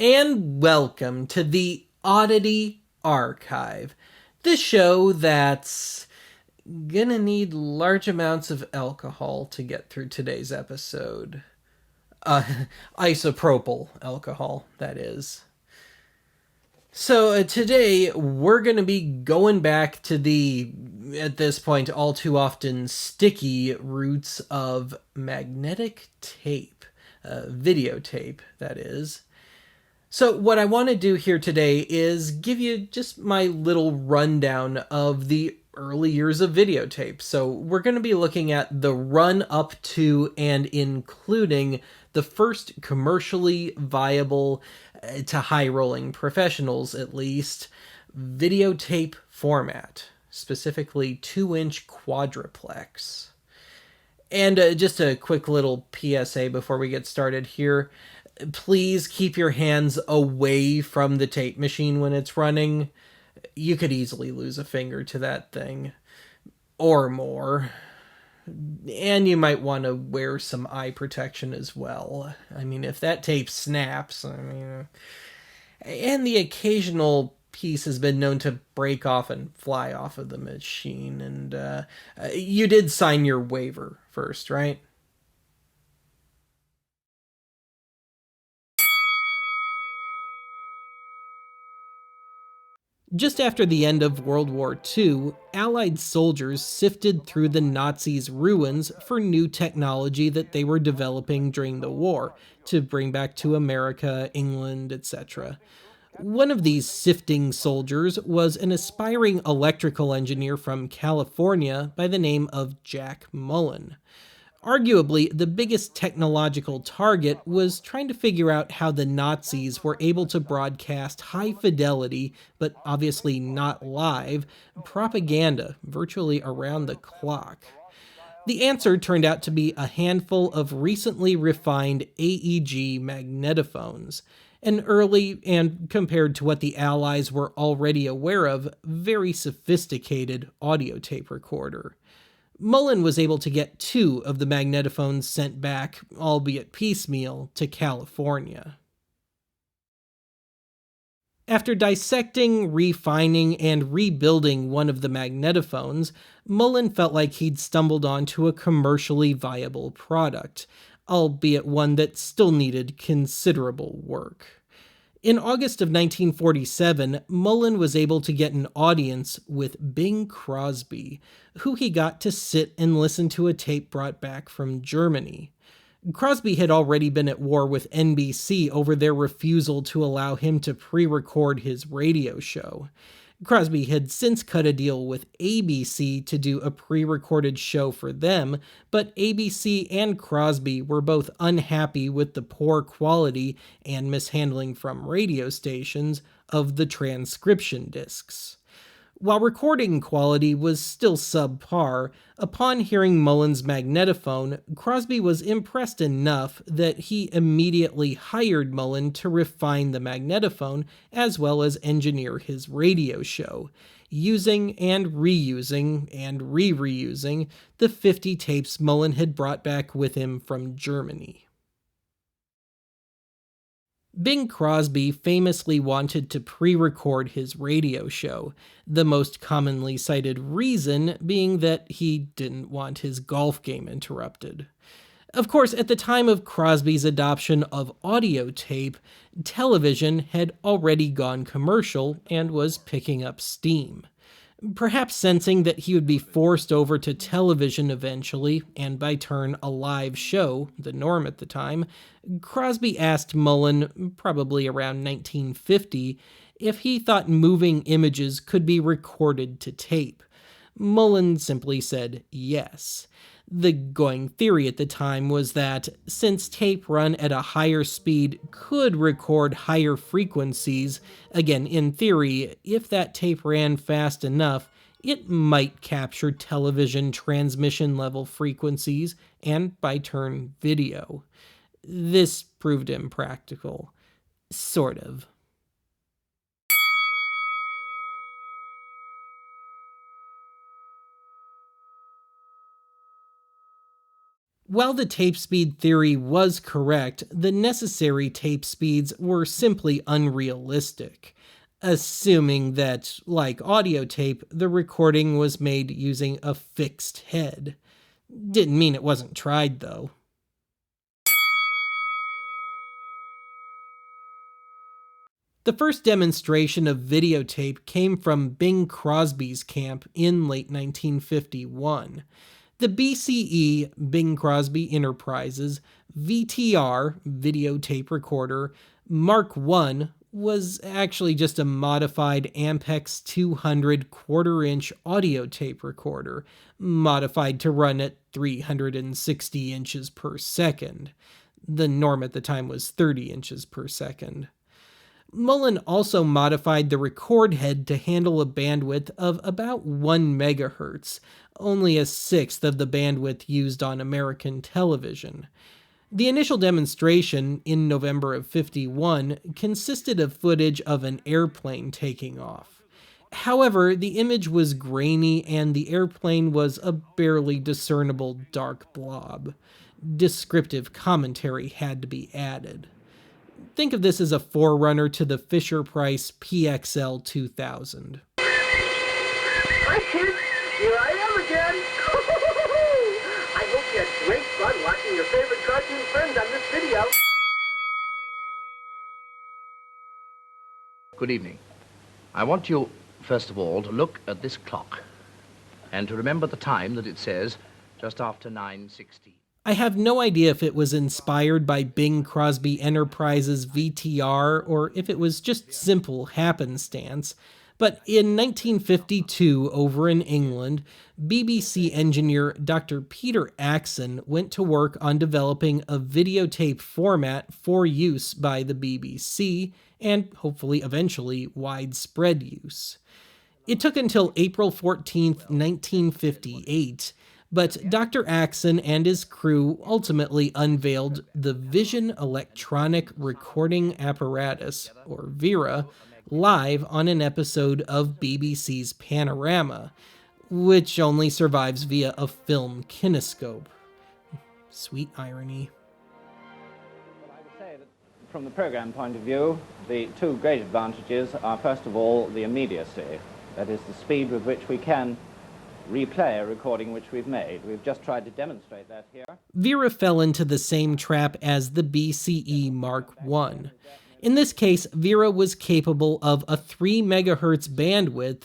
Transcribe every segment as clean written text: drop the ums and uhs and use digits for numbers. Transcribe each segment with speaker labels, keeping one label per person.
Speaker 1: and welcome to the Oddity Archive, the show that's gonna need large amounts of alcohol to get through today's episode. Uh, Isopropyl alcohol, that is. So today we're going to be going back to the, at this point, all too often sticky roots of magnetic tape, videotape, that is. So what I want to do here today is give you just my little rundown of the early years of videotape. So we're going to be looking at the run up to and including the first commercially viable, to high rolling professionals at least, videotape format, specifically 2-inch quadruplex. And just a quick little PSA before we get started here. Please keep your hands away from the tape machine when it's running. You could easily lose a finger to that thing. Or more. And you might want to wear some eye protection as well. I mean, if that tape snaps, and the occasional piece has been known to break off and fly off of the machine. And you did sign your waiver first, right? Just after the end of World War II, Allied soldiers sifted through the Nazis' ruins for new technology that they were developing during the war to bring back to America, England, etc. One of these sifting soldiers was an aspiring electrical engineer from California by the name of Jack Mullin. Arguably, the biggest technological target was trying to figure out how the Nazis were able to broadcast high fidelity, but obviously not live, propaganda virtually around the clock. The answer turned out to be a handful of recently refined AEG magnetophones, an early and, compared to what the Allies were already aware of, very sophisticated audio tape recorder. Mullin was able to get 2 of the magnetophones sent back, albeit piecemeal, to California. After dissecting, refining, and rebuilding one of the magnetophones, Mullin felt like he'd stumbled onto a commercially viable product, albeit one that still needed considerable work. In August of 1947, Mullin was able to get an audience with Bing Crosby, who he got to sit and listen to a tape brought back from Germany. Crosby had already been at war with NBC over their refusal to allow him to pre-record his radio show. Crosby had since cut a deal with ABC to do a pre-recorded show for them, but ABC and Crosby were both unhappy with the poor quality and mishandling from radio stations of the transcription discs. While recording quality was still subpar, upon hearing Mullin's magnetophone, Crosby was impressed enough that he immediately hired Mullin to refine the magnetophone as well as engineer his radio show, using and reusing the 50 tapes Mullin had brought back with him from Germany. Bing Crosby famously wanted to pre-record his radio show, the most commonly cited reason being that he didn't want his golf game interrupted. Of course, at the time of Crosby's adoption of audio tape, television had already gone commercial and was picking up steam. Perhaps sensing that he would be forced over to television eventually, and by turn a live show, the norm at the time, Crosby asked Mullin, probably around 1950, if he thought moving images could be recorded to tape. Mullin simply said yes. The going theory at the time was that, since tape run at a higher speed could record higher frequencies, again, in theory, if that tape ran fast enough, it might capture television transmission level frequencies and, by turn, video. This proved impractical. Sort of. While the tape speed theory was correct, the necessary tape speeds were simply unrealistic, assuming that, like audio tape, the recording was made using a fixed head. Didn't mean it wasn't tried, though. The first demonstration of videotape came from Bing Crosby's camp in late 1951. The BCE Bing Crosby Enterprises VTR videotape recorder Mark I was actually just a modified Ampex 200 quarter-inch audio tape recorder, modified to run at 360 inches per second. The norm at the time was 30 inches per second. Mullin also modified the record head to handle a bandwidth of about 1 megahertz, only a sixth of the bandwidth used on American television. The initial demonstration, in November of '51, consisted of footage of an airplane taking off. However, the image was grainy and the airplane was a barely discernible dark blob. Descriptive commentary had to be added. Think of this as a forerunner to the Fisher-Price PXL 2000.
Speaker 2: Hi kids, here I am again. I hope you had great fun watching your favorite cartoon friends on this video.
Speaker 3: Good evening. I want you, first of all, to look at this clock and to remember the time that it says just after 9:16.
Speaker 1: I have no idea if it was inspired by Bing Crosby Enterprises VTR or if it was just simple happenstance, but in 1952 over in England, BBC engineer Dr. Peter Axon went to work on developing a videotape format for use by the BBC and hopefully eventually widespread use. It took until April 14, 1958, but Dr. Axon and his crew ultimately unveiled the Vision Electronic Recording Apparatus, or VERA, live on an episode of BBC's Panorama, which only survives via a film kinescope. Sweet irony.
Speaker 4: Well, I would say that from the program point of view, the two great advantages are, first of all, the immediacy. That is, the speed with which we can replay a recording which we've made. We've just tried to demonstrate that here.
Speaker 1: VERA fell into the same trap as the BCE Mark I. In this case, VERA was capable of a 3 megahertz bandwidth,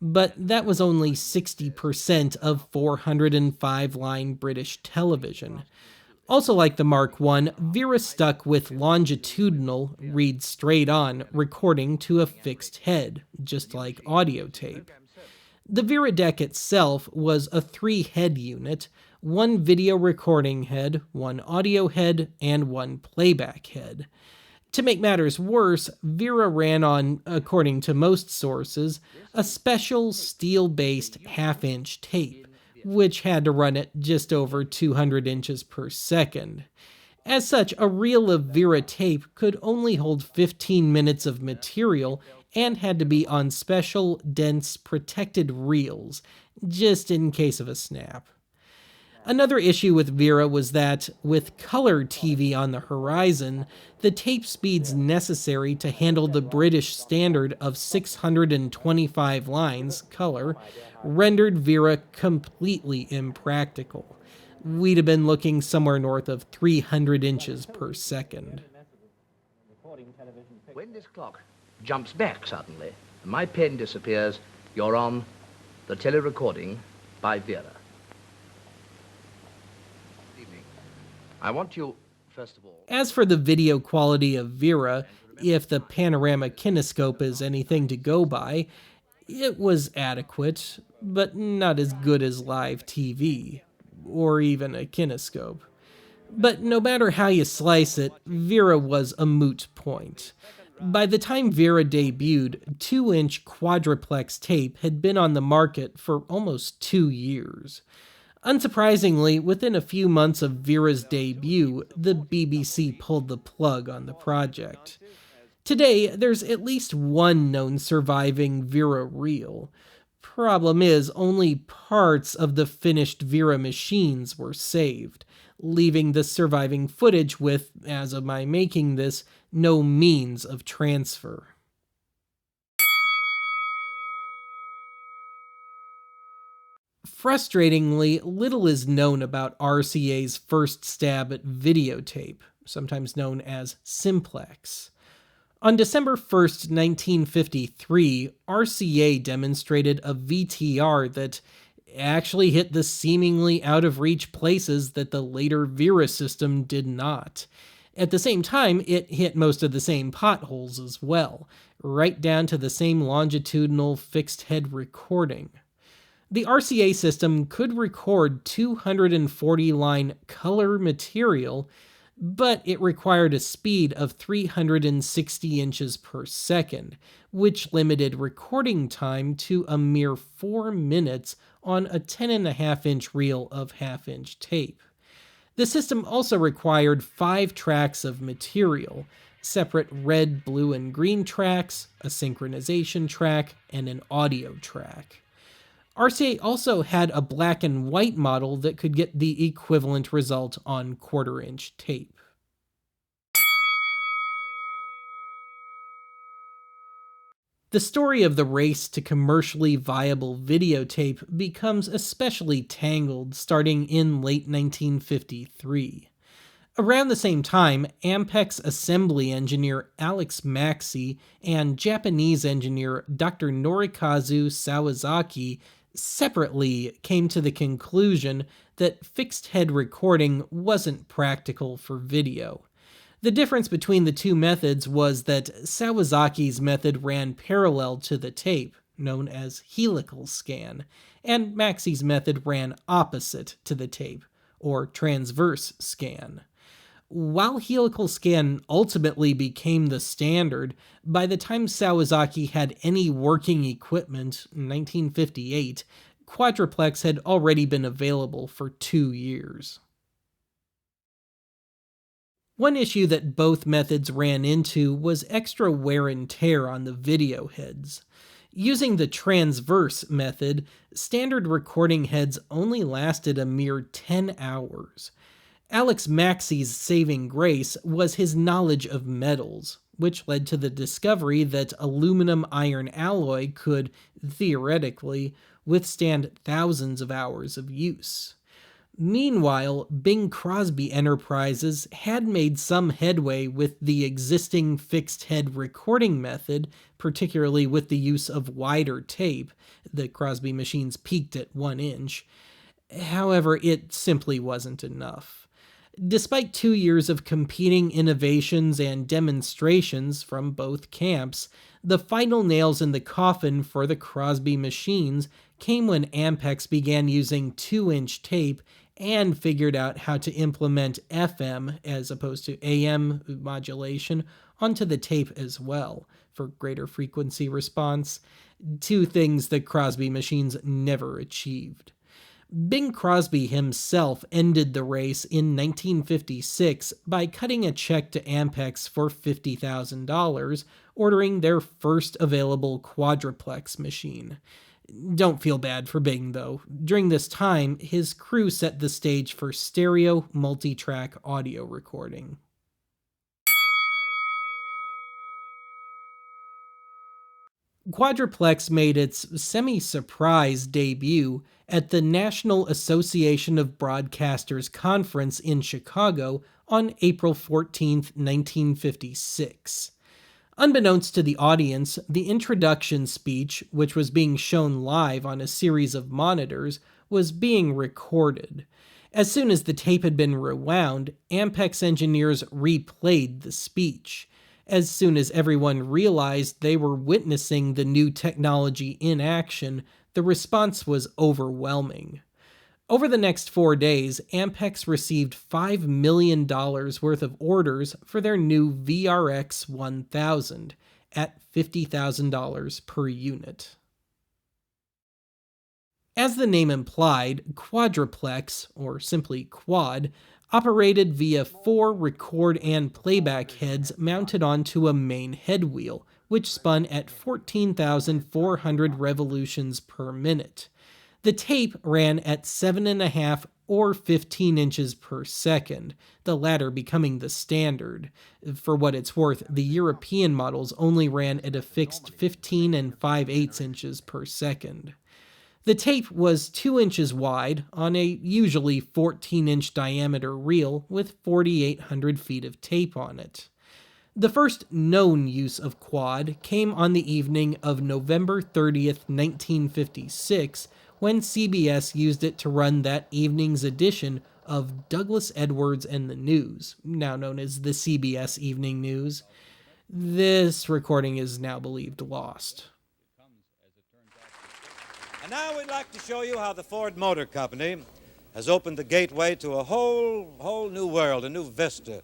Speaker 1: but that was only 60% of 405-line British television. Also like the Mark I, VERA stuck with longitudinal, read straight on, recording to a fixed head, just like audio tape. The VERA deck itself was a 3-head unit, 1 video recording head, 1 audio head, and 1 playback head. To make matters worse, VERA ran on, according to most sources, a special steel-based half-inch tape, which had to run at just over 200 inches per second. As such, a reel of VERA tape could only hold 15 minutes of material and had to be on special, dense, protected reels, just in case of a snap. Another issue with VERA was that, with color TV on the horizon, the tape speeds necessary to handle the British standard of 625 lines, color, rendered VERA completely impractical. We'd have been looking somewhere north of 300 inches per second.
Speaker 3: When this clock jumps back suddenly, and my pen disappears, you're on the telerecording by VERA. Evening. I want you, first of all...
Speaker 1: As for the video quality of VERA, if the panorama kinescope is anything to go by, it was adequate, but not as good as live TV, or even a kinescope. But no matter how you slice it, VERA was a moot point. By the time VERA debuted, 2-inch Quadruplex tape had been on the market for almost 2 years. Unsurprisingly, within a few months of VERA's debut, the BBC pulled the plug on the project. Today, there's at least one known surviving VERA reel. Problem is, only parts of the finished VERA machines were saved, leaving the surviving footage with, as of my making this, no means of transfer. Frustratingly, little is known about RCA's first stab at videotape, sometimes known as simplex. On December 1st, 1953, RCA demonstrated a VTR that actually hit the seemingly out-of-reach places that the later VERA system did not. At the same time, it hit most of the same potholes as well, right down to the same longitudinal fixed-head recording. The RCA system could record 240-line color material, but it required a speed of 360 inches per second, which limited recording time to a mere 4 minutes on a 10.5-inch reel of half-inch tape. The system also required 5 tracks of material, separate red, blue, and green tracks, a synchronization track, and an audio track. RCA also had a black and white model that could get the equivalent result on 1/4-inch tape. The story of the race to commercially viable videotape becomes especially tangled starting in late 1953. Around the same time, Ampex assembly engineer Alex Maxey and Japanese engineer Dr. Norikazu Sawazaki separately came to the conclusion that fixed-head recording wasn't practical for video. The difference between the two methods was that Sawazaki's method ran parallel to the tape, known as helical scan, and Maxey's method ran opposite to the tape, or transverse scan. While helical scan ultimately became the standard, by the time Sawazaki had any working equipment, in 1958, Quadruplex had already been available for 2 years. One issue that both methods ran into was extra wear and tear on the video heads. Using the transverse method, standard recording heads only lasted a mere 10 hours. Alex Maxey's saving grace was his knowledge of metals, which led to the discovery that aluminum-iron alloy could, theoretically, withstand thousands of hours of use. Meanwhile, Bing Crosby Enterprises had made some headway with the existing fixed-head recording method, particularly with the use of wider tape. The Crosby machines peaked at 1 inch. However, it simply wasn't enough. Despite 2 years of competing innovations and demonstrations from both camps, the final nails in the coffin for the Crosby machines came when Ampex began using 2-inch tape and figured out how to implement FM as opposed to AM modulation onto the tape as well for greater frequency response, 2 things the Crosby machines never achieved. Bing Crosby himself ended the race in 1956 by cutting a check to Ampex for $50,000, ordering their first available Quadruplex machine. Don't feel bad for Bing, though. During this time, his crew set the stage for stereo multi-track audio recording. Quadruplex made its semi-surprise debut at the National Association of Broadcasters Conference in Chicago on April 14, 1956. Unbeknownst to the audience, the introduction speech, which was being shown live on a series of monitors, was being recorded. As soon as the tape had been rewound, Ampex engineers replayed the speech. As soon as everyone realized they were witnessing the new technology in action, the response was overwhelming. Over the next 4 days, Ampex received $5 million worth of orders for their new VRX 1000 at $50,000 per unit. As the name implied, Quadruplex, or simply Quad, operated via 4 record and playback heads mounted onto a main head wheel, which spun at 14,400 revolutions per minute. The tape ran at 7.5 or 15 inches per second, the latter becoming the standard. For what it's worth, the European models only ran at a fixed 15 and 5/8 inches per second. The tape was 2 inches wide on a usually 14-inch diameter reel with 4,800 feet of tape on it. The first known use of quad came on the evening of November 30th, 1956, when CBS used it to run that evening's edition of Douglas Edwards and the News, now known as the CBS Evening News. This recording is now believed lost.
Speaker 5: And now we'd like to show you how the Ford Motor Company has opened the gateway to a whole new world, a new vista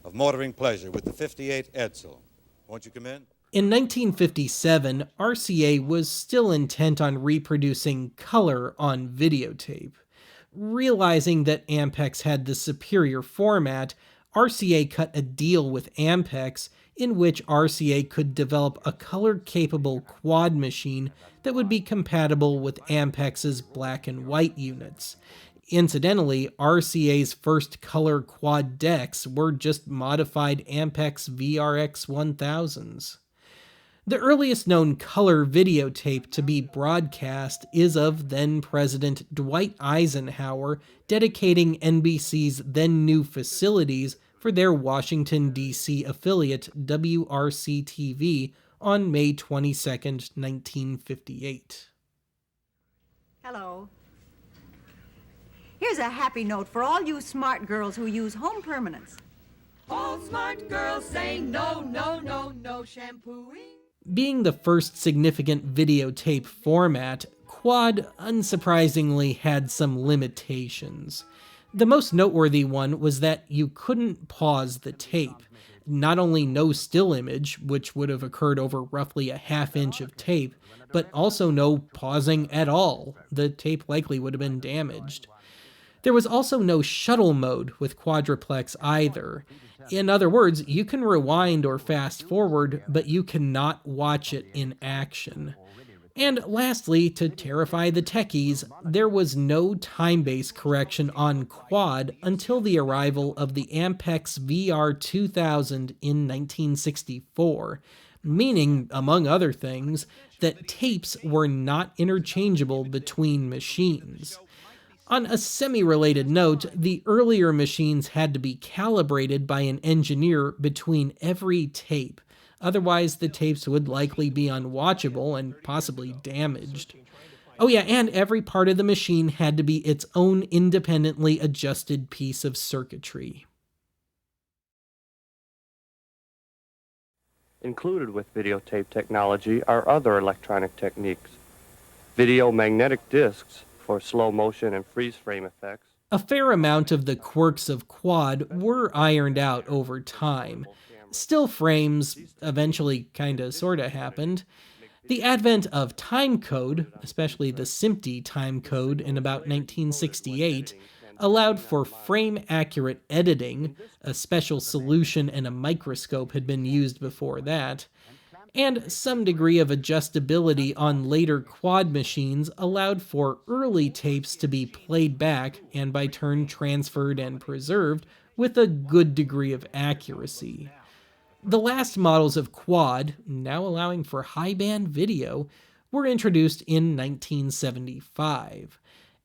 Speaker 5: of motoring pleasure with the 58 Edsel. Won't you come in?
Speaker 1: In 1957, RCA was still intent on reproducing color on videotape. Realizing that Ampex had the superior format, RCA cut a deal with Ampex in which RCA could develop a color-capable quad machine that would be compatible with Ampex's black and white units. Incidentally, RCA's first color quad decks were just modified Ampex VRX 1000s. The earliest known color videotape to be broadcast is of then-President Dwight Eisenhower dedicating NBC's then-new facilities for their Washington, D.C. affiliate WRC-TV on May 22, 1958.
Speaker 6: Hello. Here's a happy note for all you smart girls who use home permanents. All smart girls say no, no, no, no shampooing.
Speaker 1: Being the first significant videotape format, quad unsurprisingly had some limitations. The most noteworthy one was that you couldn't pause the tape. Not only no still image, which would have occurred over roughly a half-inch of tape, but also no pausing at all. The tape likely would have been damaged. There was also no shuttle mode with Quadruplex either. In other words, you can rewind or fast forward, but you cannot watch it in action. And lastly, to terrify the techies, there was no time-based correction on quad until the arrival of the Ampex VR 2000 in 1964, meaning, among other things, that tapes were not interchangeable between machines. On a semi-related note, the earlier machines had to be calibrated by an engineer between every tape. Otherwise, the tapes would likely be unwatchable and possibly damaged. Oh yeah, and every part of the machine had to be its own independently adjusted piece of circuitry.
Speaker 7: Included with videotape technology are other electronic techniques. Video magnetic discs for slow motion and freeze frame effects.
Speaker 1: A fair amount of the quirks of quad were ironed out over time. Still frames eventually kinda sorta happened. The advent of timecode, especially the SMPTE timecode in about 1968, allowed for frame-accurate editing. A special solution and a microscope had been used before that. And some degree of adjustability on later quad machines allowed for early tapes to be played back and by turn transferred and preserved with a good degree of accuracy. The last models of quad, now allowing for high-band video, were introduced in 1975.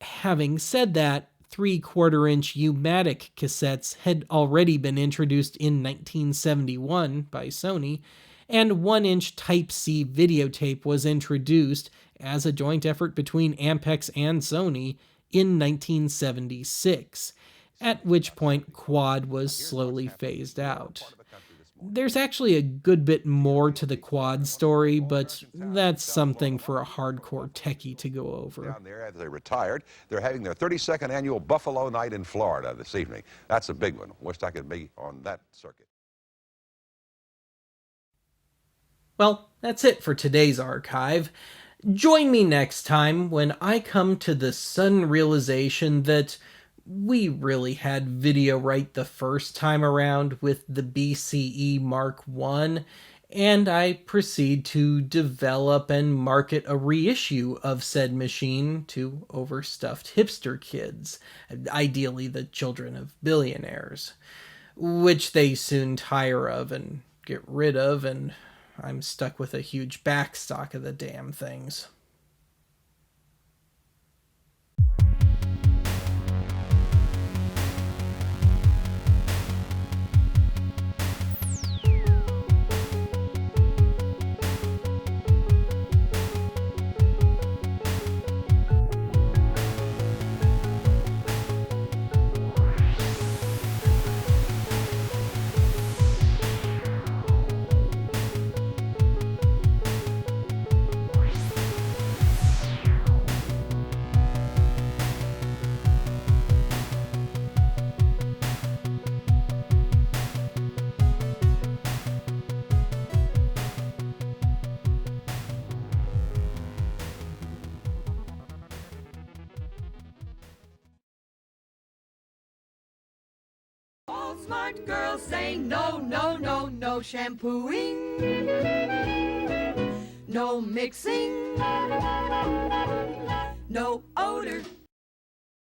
Speaker 1: Having said that, 3/4-inch U-matic cassettes had already been introduced in 1971 by Sony, and 1-inch Type-C videotape was introduced as a joint effort between Ampex and Sony in 1976, at which point quad was slowly phased out. There's actually a good bit more to the quad story, but that's something for a hardcore techie to go over.
Speaker 8: Down there as they retired, they're having their 32nd annual Buffalo Night in Florida this evening. That's a big one. Wished I could be on that circuit.
Speaker 1: Well, that's it for today's archive. Join me next time when I come to the sudden realization that we really had video right the first time around with the BCE Mark I, and I proceed to develop and market a reissue of said machine to overstuffed hipster kids, ideally the children of billionaires, which they soon tire of and get rid of, and I'm stuck with a huge backstock of the damn things.
Speaker 6: All smart girls say no, no, no, no shampooing, no mixing, no odor,